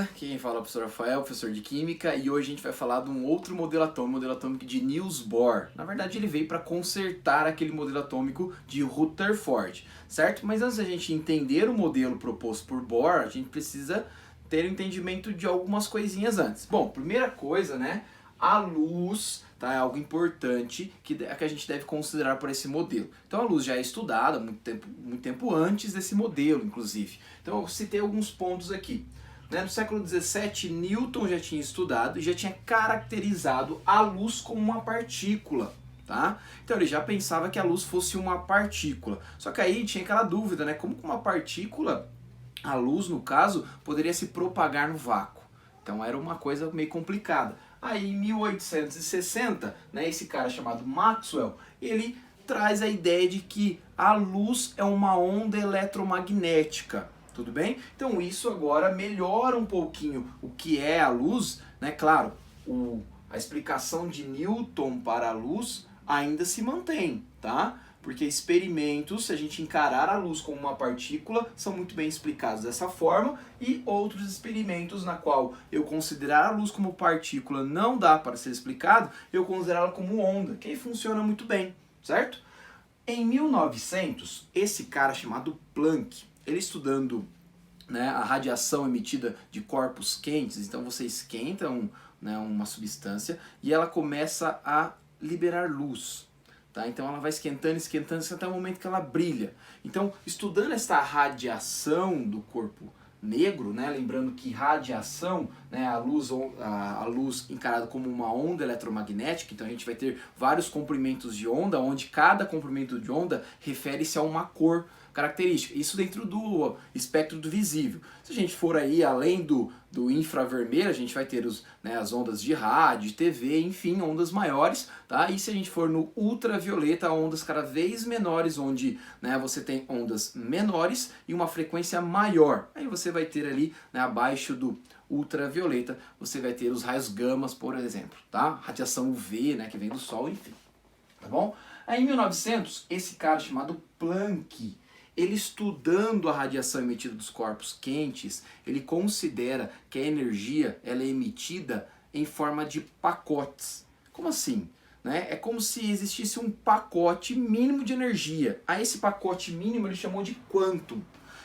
beleza? Quem fala é o professor Rafael, professor de Química, e hoje a gente vai falar de um outro modelo atômico de Niels Bohr. Na verdade ele veio para consertar aquele modelo atômico de Rutherford, certo? Mas antes da gente entender o modelo proposto por Bohr, a gente precisa ter um entendimento de algumas coisinhas antes. Bom, primeira coisa, né? A luz, tá, é algo importante que a gente deve considerar por esse modelo. Então a luz já é estudada muito tempo antes desse modelo, inclusive. Então eu citei alguns pontos aqui. No século XVII, Newton já tinha estudado e já tinha caracterizado a luz como uma partícula. Tá? Então ele já pensava que a luz fosse uma partícula. Só que aí tinha aquela dúvida, né? Como que uma partícula, a luz no caso, poderia se propagar no vácuo? Então era uma coisa meio complicada. Aí em 1860, né, esse cara chamado Maxwell, ele traz a ideia de que a luz é uma onda eletromagnética. Tudo bem? Então isso agora melhora um pouquinho o que é a luz, né? Claro, a explicação de Newton para a luz ainda se mantém, tá? Porque experimentos, se a gente encarar a luz como uma partícula, são muito bem explicados dessa forma, e outros experimentos na qual eu considerar a luz como partícula não dá para ser explicado, eu considerá-la como onda, que aí funciona muito bem, certo? Em 1900, esse cara chamado Planck, ele estudando, né, a radiação emitida de corpos quentes, então você esquenta uma substância e ela começa a liberar luz. Tá? Então ela vai esquentando até o momento que ela brilha. Então, estudando esta radiação do corpo negro, né, lembrando que radiação, né, a luz encarada como uma onda eletromagnética, então a gente vai ter vários comprimentos de onda, onde cada comprimento de onda refere-se a uma cor característica. Isso dentro do espectro do visível. Se a gente for aí além do infravermelho, a gente vai ter as ondas de rádio, TV, enfim, ondas maiores, tá? E se a gente for no ultravioleta, ondas cada vez menores, onde, né, você tem ondas menores e uma frequência maior. Aí você vai ter ali, né, abaixo do ultravioleta, você vai ter os raios gamas, por exemplo, tá? Radiação UV, né, que vem do Sol, enfim. Tá bom? Aí em 1900, esse cara chamado Planck, ele estudando a radiação emitida dos corpos quentes, ele considera que a energia ela é emitida em forma de pacotes. Como assim? Né? É como se existisse um pacote mínimo de energia. A esse pacote mínimo ele chamou de quantum.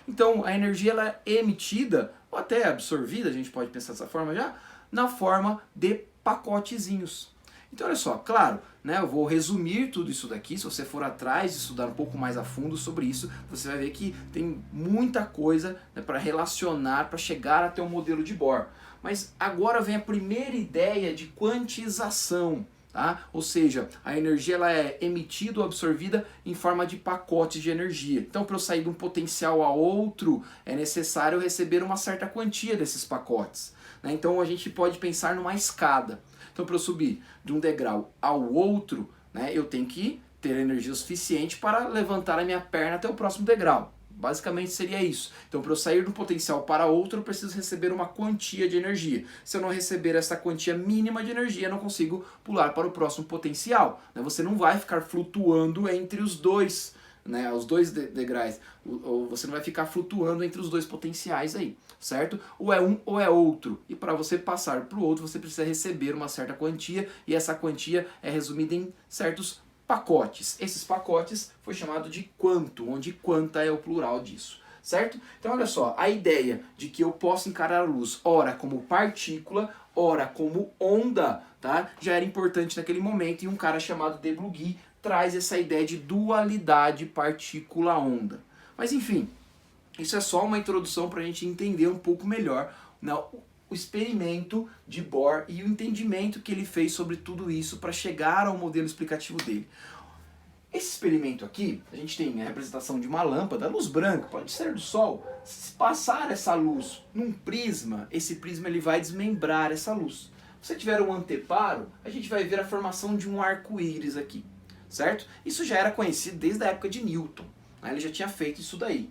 Então a energia ela é emitida, ou até absorvida, a gente pode pensar dessa forma já, na forma de pacotezinhos. Então olha só, claro, né, eu vou resumir tudo isso daqui, se você for atrás e estudar um pouco mais a fundo sobre isso, você vai ver que tem muita coisa, né, para relacionar, para chegar até o modelo de Bohr. Mas agora vem a primeira ideia de quantização, tá? Ou seja, a energia ela é emitida ou absorvida em forma de pacotes de energia. Então para eu sair de um potencial a outro, é necessário receber uma certa quantia desses pacotes, né? Então a gente pode pensar numa escada. Então, para eu subir de um degrau ao outro, né, eu tenho que ter energia suficiente para levantar a minha perna até o próximo degrau. Basicamente seria isso. Então, para eu sair de um potencial para outro, eu preciso receber uma quantia de energia. Se eu não receber essa quantia mínima de energia, eu não consigo pular para o próximo potencial. Você não vai ficar flutuando entre os dois, né, os dois degraus. Ou você não vai ficar flutuando entre os dois potenciais aí, certo? Ou é um ou é outro. E para você passar para o outro, você precisa receber uma certa quantia, e essa quantia é resumida em certos pacotes. Esses pacotes foi chamado de quantum, onde quanta é o plural disso, certo? Então olha só, a ideia de que eu posso encarar a luz ora como partícula, ora como onda, tá? Já era importante naquele momento, e um cara chamado de Broglie traz essa ideia de dualidade partícula-onda. Mas enfim, isso é só uma introdução para a gente entender um pouco melhor, né, o experimento de Bohr e o entendimento que ele fez sobre tudo isso para chegar ao modelo explicativo dele. Esse experimento aqui, a gente tem a representação de uma lâmpada, luz branca, pode ser do sol. Se passar essa luz num prisma, esse prisma ele vai desmembrar essa luz. Se você tiver um anteparo, a gente vai ver a formação de um arco-íris aqui, certo? Isso já era conhecido desde a época de Newton, né? Ele já tinha feito isso daí.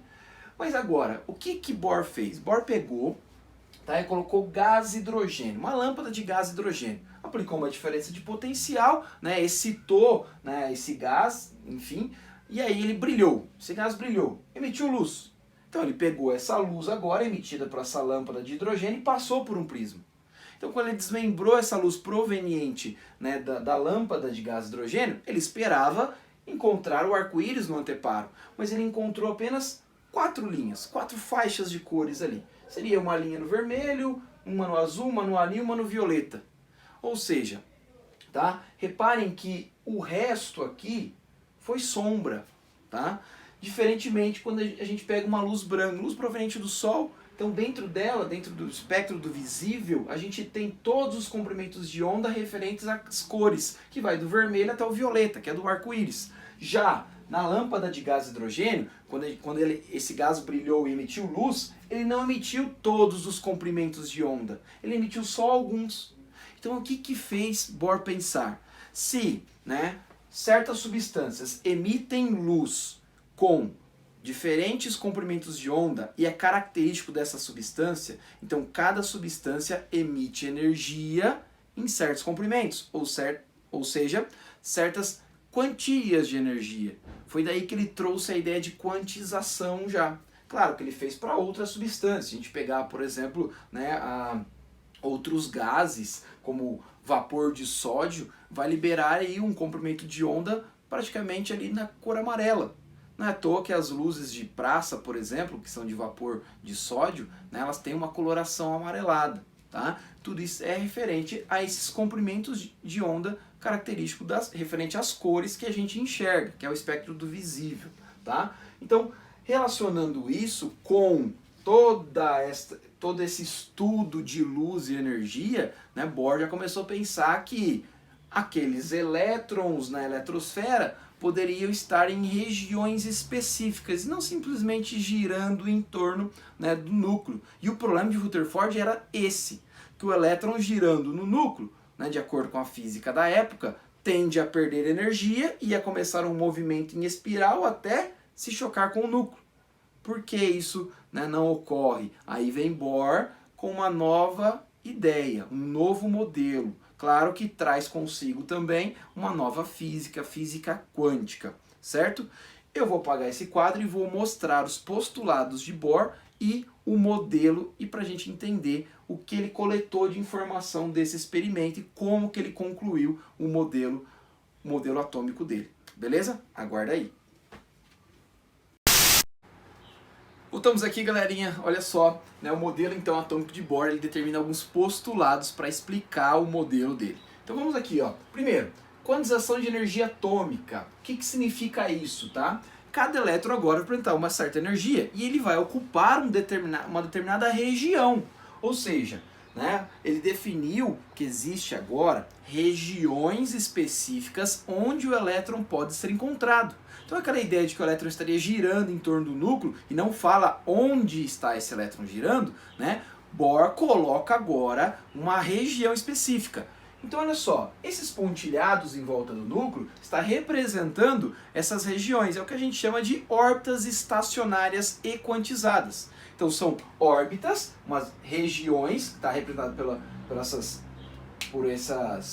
Mas agora, o que Bohr fez? Bohr pegou, tá, e colocou gás hidrogênio, uma lâmpada de gás hidrogênio. Aplicou uma diferença de potencial, né, excitou, né, esse gás, enfim, e aí ele brilhou. Esse gás brilhou, emitiu luz. Então ele pegou essa luz agora emitida por essa lâmpada de hidrogênio e passou por um prisma. Então quando ele desmembrou essa luz proveniente, né, da lâmpada de gás hidrogênio, ele esperava encontrar o arco-íris no anteparo, mas ele encontrou apenas 4 linhas, 4 faixas de cores ali. Seria uma linha no vermelho, uma no azul, uma no anil, uma no violeta. Ou seja, tá? Reparem que o resto aqui foi sombra, tá? Diferentemente quando a gente pega uma luz branca, luz proveniente do Sol, então dentro dela, dentro do espectro do visível, a gente tem todos os comprimentos de onda referentes às cores, que vai do vermelho até o violeta, que é do arco-íris. Já na lâmpada de gás hidrogênio, quando esse gás brilhou e emitiu luz, ele não emitiu todos os comprimentos de onda, ele emitiu só alguns. Então o que fez Bohr pensar? Se, né, certas substâncias emitem luz com diferentes comprimentos de onda e é característico dessa substância, então cada substância emite energia em certos comprimentos, ou seja, certas quantias de energia. Foi daí que ele trouxe a ideia de quantização já. Claro que ele fez para outras substâncias. Se a gente pegar, por exemplo, né, outros gases, como vapor de sódio, vai liberar aí um comprimento de onda praticamente ali na cor amarela. Não é à toa que as luzes de praça, por exemplo, que são de vapor de sódio, né, elas têm uma coloração amarelada. Tá? Tudo isso é referente a esses comprimentos de onda característico referente às cores que a gente enxerga, que é o espectro do visível. Tá? Então, relacionando isso com todo esse estudo de luz e energia, né, Bohr já começou a pensar que aqueles elétrons na eletrosfera poderiam estar em regiões específicas, e não simplesmente girando em torno, né, do núcleo. E o problema de Rutherford era esse, que o elétron girando no núcleo, né, de acordo com a física da época, tende a perder energia e a começar um movimento em espiral até se chocar com o núcleo. Por que isso, né, não ocorre? Aí vem Bohr com uma nova ideia, um novo modelo. Claro que traz consigo também uma nova física, física quântica, certo? Eu vou apagar esse quadro e vou mostrar os postulados de Bohr e o modelo, e para a gente entender o que ele coletou de informação desse experimento e como que ele concluiu o modelo atômico dele. Beleza? Aguarda aí. Voltamos aqui, galerinha, olha só, né, o modelo então atômico de Bohr, ele determina alguns postulados para explicar o modelo dele. Então vamos aqui, ó. Primeiro, quantização de energia atômica. O que significa isso, tá? Cada elétron agora vai apresentar uma certa energia e ele vai ocupar uma determinada região. Ou seja, né, ele definiu que existe agora regiões específicas onde o elétron pode ser encontrado. Então aquela ideia de que o elétron estaria girando em torno do núcleo e não fala onde está esse elétron girando, né? Bohr coloca agora uma região específica. Então olha só, esses pontilhados em volta do núcleo está representando essas regiões, é o que a gente chama de órbitas estacionárias e quantizadas. Então são órbitas, umas regiões, que está representado por esses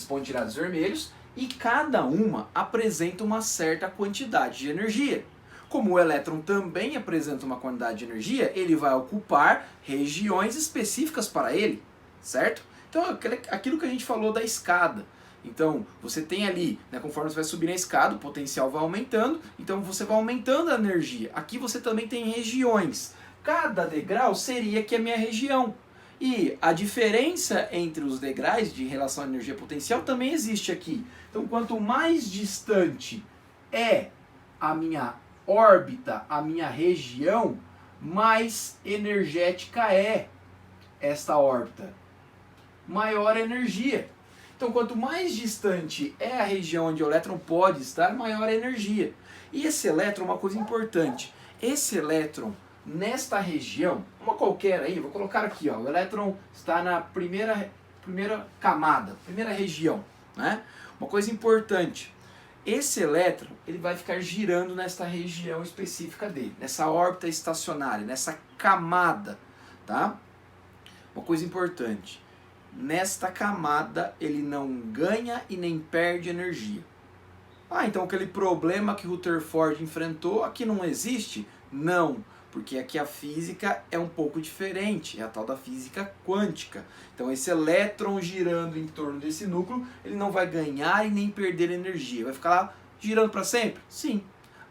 pontilhados vermelhos, e cada uma apresenta uma certa quantidade de energia. Como o elétron também apresenta uma quantidade de energia, ele vai ocupar regiões específicas para ele, certo? Então, aquilo que a gente falou da escada. Então, você tem ali, né, conforme você vai subir na escada, o potencial vai aumentando, então você vai aumentando a energia. Aqui você também tem regiões. Cada degrau seria aqui a minha região. E a diferença entre os degraus de relação à energia potencial também existe aqui. Então, quanto mais distante é a minha órbita, a minha região, mais energética é esta órbita. Maior a energia. Então, quanto mais distante é a região onde o elétron pode estar, maior a energia. E esse elétron, uma coisa importante, esse elétron nesta região, uma qualquer aí, vou colocar aqui, ó, o elétron está na primeira camada, primeira região, né? Uma coisa importante, esse elétron ele vai ficar girando nesta região específica dele, nessa órbita estacionária, nessa camada, tá? Uma coisa importante, nesta camada ele não ganha e nem perde energia. Ah, então aquele problema que Rutherford enfrentou aqui não existe? Não, Porque aqui a física é um pouco diferente, é a tal da física quântica. Então esse elétron girando em torno desse núcleo, ele não vai ganhar e nem perder energia. Vai ficar lá girando para sempre? Sim.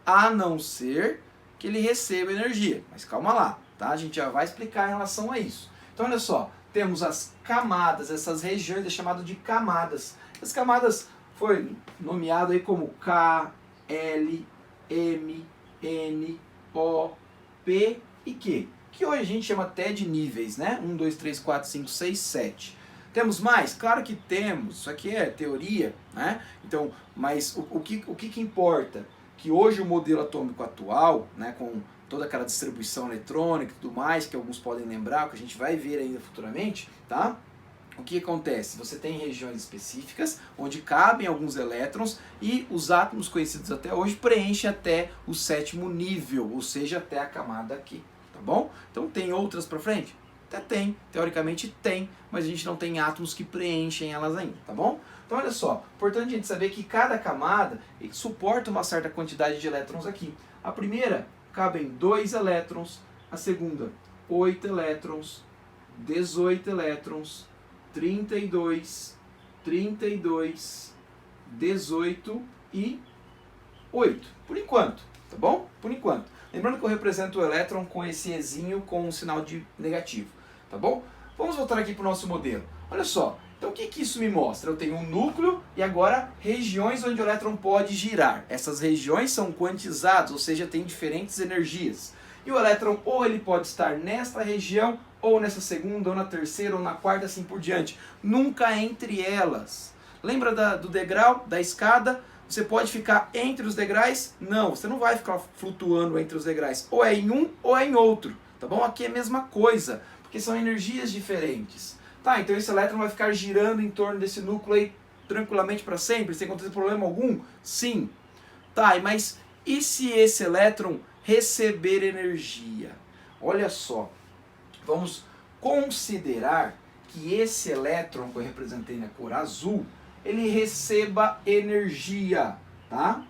A não ser que ele receba energia. Mas calma lá, tá? A gente já vai explicar em relação a isso. Então olha só, temos as camadas, essas regiões é chamado de camadas. As camadas foi nomeado aí como K, L, M, N, O, P e Q. Que hoje a gente chama até de níveis, né? 1, 2, 3, 4, 5, 6, 7. Temos mais? Claro que temos. Isso aqui é teoria, né? Então, mas o que importa? Que hoje o modelo atômico atual, né, com toda aquela distribuição eletrônica e tudo mais, que alguns podem lembrar, que a gente vai ver ainda futuramente, tá? O que acontece? Você tem regiões específicas onde cabem alguns elétrons e os átomos conhecidos até hoje preenchem até o 7º nível, ou seja, até a camada aqui, tá bom? Então tem outras para frente? Até tem, teoricamente tem, mas a gente não tem átomos que preenchem elas ainda, tá bom? Então olha só, importante a gente saber que cada camada suporta uma certa quantidade de elétrons aqui. A primeira cabem 2 elétrons, a segunda 8 elétrons, 18 elétrons, 32, 32, 18 e 8. Por enquanto, tá bom? Por enquanto. Lembrando que eu represento o elétron com esse Ezinho com um sinal de negativo, tá bom? Vamos voltar aqui para o nosso modelo. Olha só, então o que isso me mostra? Eu tenho um núcleo e agora regiões onde o elétron pode girar. Essas regiões são quantizadas, ou seja, tem diferentes energias. E o elétron ou ele pode estar nesta região, ou nessa segunda, ou na terceira, ou na quarta, assim por diante. Nunca entre elas. Lembra do degrau, da escada? Você pode ficar entre os degraus? Não, você não vai ficar flutuando entre os degraus. Ou é em um ou é em outro. Tá bom? Aqui é a mesma coisa, porque são energias diferentes. Tá, então esse elétron vai ficar girando em torno desse núcleo aí tranquilamente para sempre, sem acontecer problema algum? Sim. Tá, mas e se esse elétron receber energia? Olha só, vamos considerar que esse elétron que eu representei na cor azul, ele receba energia, tá?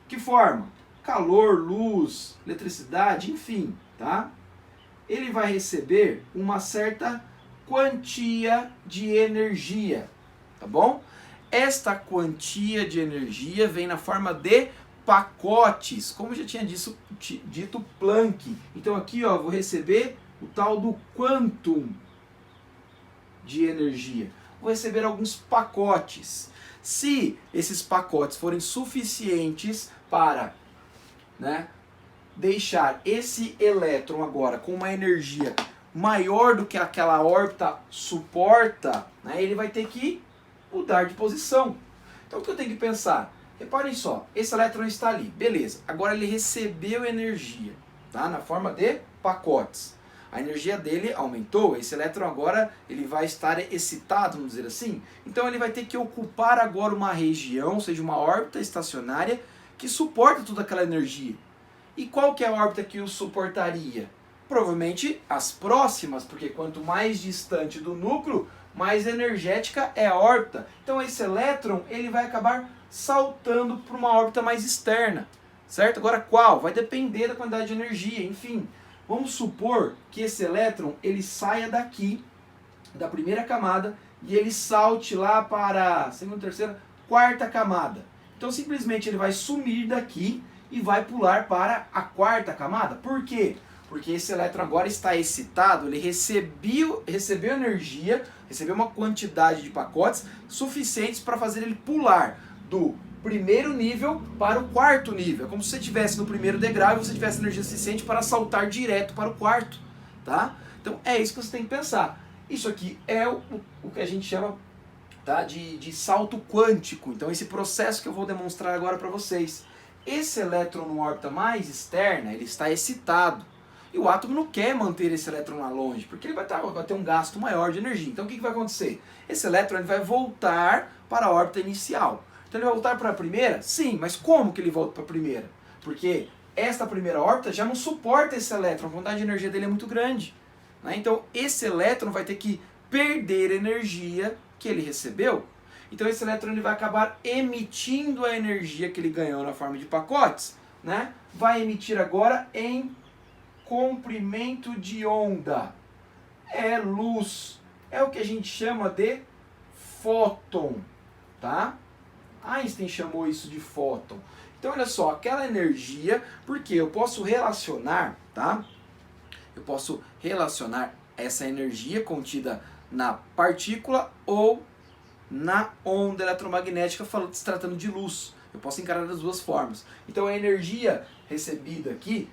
Que forma? Calor, luz, eletricidade, enfim, tá? Ele vai receber uma certa quantia de energia, tá bom? Esta quantia de energia vem na forma de pacotes, como já tinha dito Planck. Então aqui, ó, vou receber o tal do quantum de energia. Vou receber alguns pacotes. Se esses pacotes forem suficientes para, né, deixar esse elétron agora com uma energia maior do que aquela órbita suporta, né, ele vai ter que mudar de posição. Então o que eu tenho que pensar? Reparem só, esse elétron está ali, beleza. Agora ele recebeu energia, tá, na forma de pacotes. A energia dele aumentou, esse elétron agora ele vai estar excitado, vamos dizer assim. Então ele vai ter que ocupar agora uma região, ou seja, uma órbita estacionária que suporta toda aquela energia. E qual que é a órbita que o suportaria? Provavelmente as próximas, porque quanto mais distante do núcleo, mais energética é a órbita. Então esse elétron ele vai acabar saltando para uma órbita mais externa, certo? Agora qual? Vai depender da quantidade de energia, enfim. Vamos supor que esse elétron ele saia daqui, da primeira camada, e ele salte lá para a segunda, terceira, quarta camada. Então simplesmente ele vai sumir daqui e vai pular para a quarta camada. Por quê? Porque esse elétron agora está excitado, ele recebeu energia, recebeu uma quantidade de pacotes suficientes para fazer ele pular do primeiro nível para o quarto nível. É como se você estivesse no primeiro degrau e você tivesse energia suficiente para saltar direto para o quarto, tá? Então é isso que você tem que pensar. Isso aqui é o que a gente chama, tá, de salto quântico. Então esse processo que eu vou demonstrar agora para vocês. Esse elétron numa órbita mais externa, ele está excitado. E o átomo não quer manter esse elétron lá longe, porque ele vai ter um gasto maior de energia. Então o que vai acontecer? Esse elétron ele vai voltar para a órbita inicial. Então ele vai voltar para a primeira? Sim, mas como que ele volta para a primeira? Porque esta primeira órbita já não suporta esse elétron, a quantidade de energia dele é muito grande, né? Então esse elétron vai ter que perder energia que ele recebeu. Então esse elétron ele vai acabar emitindo a energia que ele ganhou na forma de pacotes, né? Vai emitir agora em comprimento de onda. É luz. É o que a gente chama de fóton, tá? Einstein chamou isso de fóton. Então, olha só, aquela energia, porque eu posso relacionar, tá? Eu posso relacionar essa energia contida na partícula ou na onda eletromagnética, se tratando de luz. Eu posso encarar das duas formas. Então, a energia recebida aqui,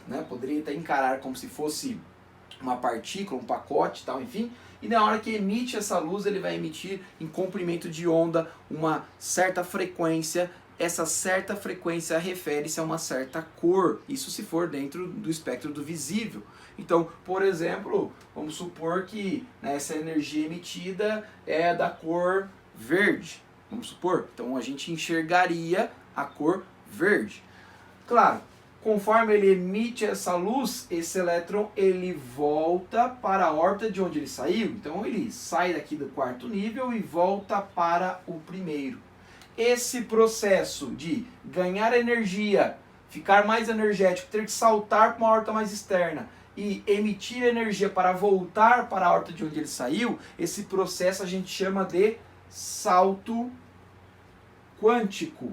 né, poderia até encarar como se fosse uma partícula, um pacote, tal, enfim. E na hora que emite essa luz, ele vai emitir em comprimento de onda uma certa frequência. Essa certa frequência refere-se a uma certa cor, isso se for dentro do espectro do visível. Então, por exemplo, vamos supor que, né, essa energia emitida é da cor verde, vamos supor. Então a gente enxergaria a cor verde. Claro, conforme ele emite essa luz, esse elétron ele volta para a órbita de onde ele saiu. Então ele sai daqui do quarto nível e volta para o primeiro. Esse processo de ganhar energia, ficar mais energético, ter que saltar para uma órbita mais externa e emitir energia para voltar para a órbita de onde ele saiu, esse processo a gente chama de salto quântico.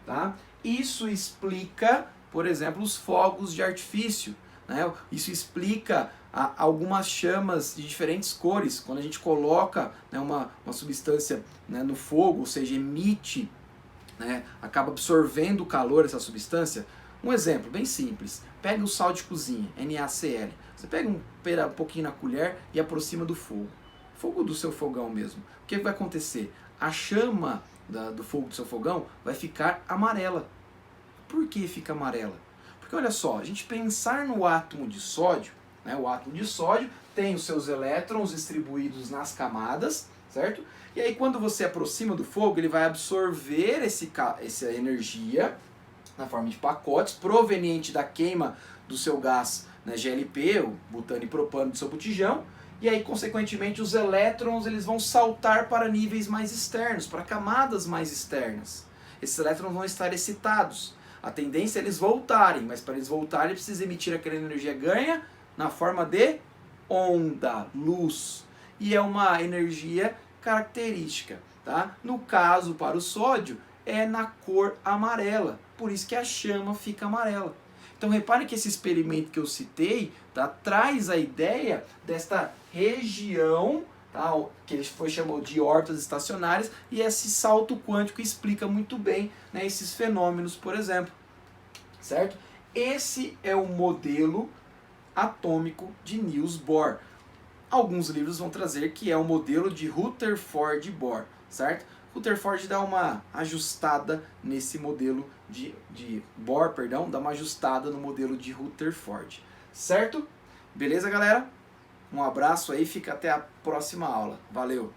Tá? Isso explica, por exemplo, os fogos de artifício, né? Isso explica algumas chamas de diferentes cores. Quando a gente coloca, né, uma substância, né, no fogo, ou seja, emite, né, acaba absorvendo o calor dessa substância. Um exemplo bem simples. Pega o sal de cozinha, NaCl. Você pega um pouquinho na colher e aproxima do fogo. Fogo do seu fogão mesmo. O que vai acontecer? A chama do fogo do seu fogão vai ficar amarela. Por que fica amarela? Porque olha só, a gente pensar no átomo de sódio, né, o átomo de sódio tem os seus elétrons distribuídos nas camadas, certo? E aí quando você aproxima do fogo, ele vai absorver essa energia na forma de pacotes, proveniente da queima do seu gás, né, GLP, o butano e propano do seu botijão, e aí, consequentemente, os elétrons eles vão saltar para níveis mais externos, para camadas mais externas. Esses elétrons vão estar excitados. A tendência é eles voltarem, mas para eles voltarem, precisa emitir aquela energia ganha na forma de onda, luz. E é uma energia característica. Tá? No caso, para o sódio, é na cor amarela. Por isso que a chama fica amarela. Então repare que esse experimento que eu citei, tá, traz a ideia desta região, tá, que ele foi chamado de órbitas estacionárias, e esse salto quântico explica muito bem, né, esses fenômenos, por exemplo. Certo? Esse é o modelo atômico de Niels Bohr. Alguns livros vão trazer que é o modelo de Rutherford Bohr, certo? Rutherford dá uma ajustada nesse modelo de Bohr, perdão, dá uma ajustada no modelo de Rutherford, certo? Beleza, galera? Um abraço aí, fica até a próxima aula. Valeu!